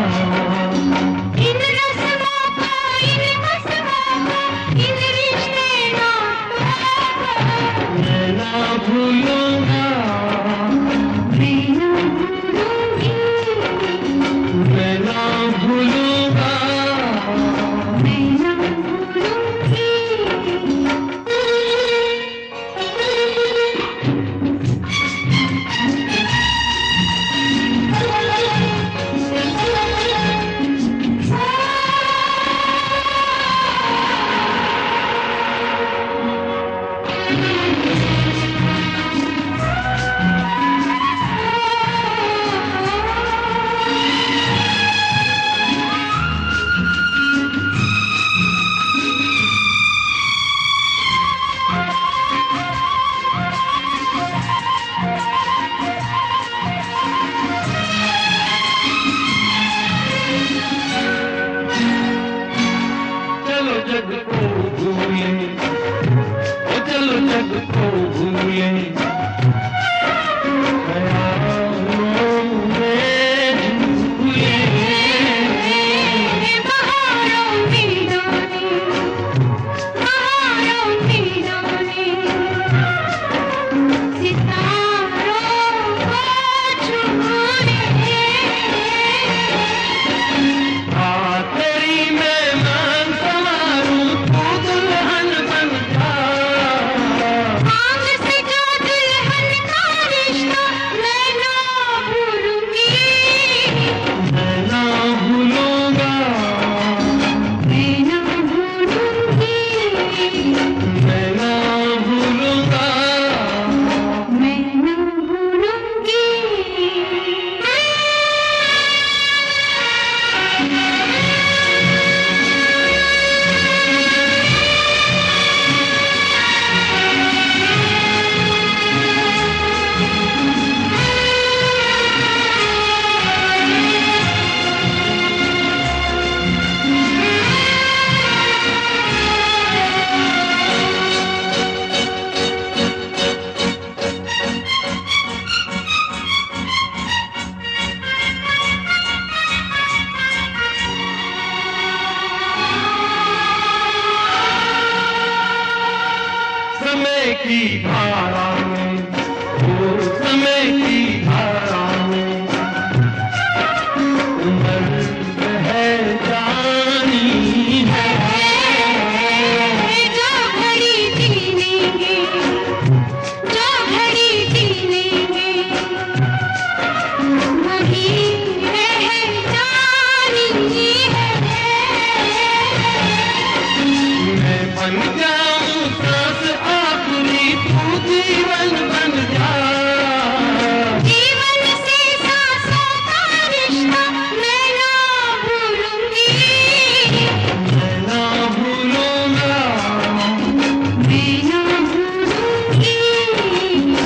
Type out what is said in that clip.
इन रस्मों को, इन कसमों को, इन रिश्ते नातों को मैं ना भूलूंगा, मैं ना भूलूंगी, मैं ना भूलूंगा, मैं ना भूलूंगी। जग को भूले, ओ चलो जग को भूले, ख्यालों में झूले। बहारों में डोली, बहारों में डोली, सितारों को छूले। तेरी मेहमान संवारूं, तू दुल्हन बन जा। आग से जो दुल्हन का रिश्ता मैं ना भूलूंगी, मैं ना भूलूंगा, मैं ना भूलूंगी, मैं ना भूलूंगा, मैं ना भूलूंगी। समय की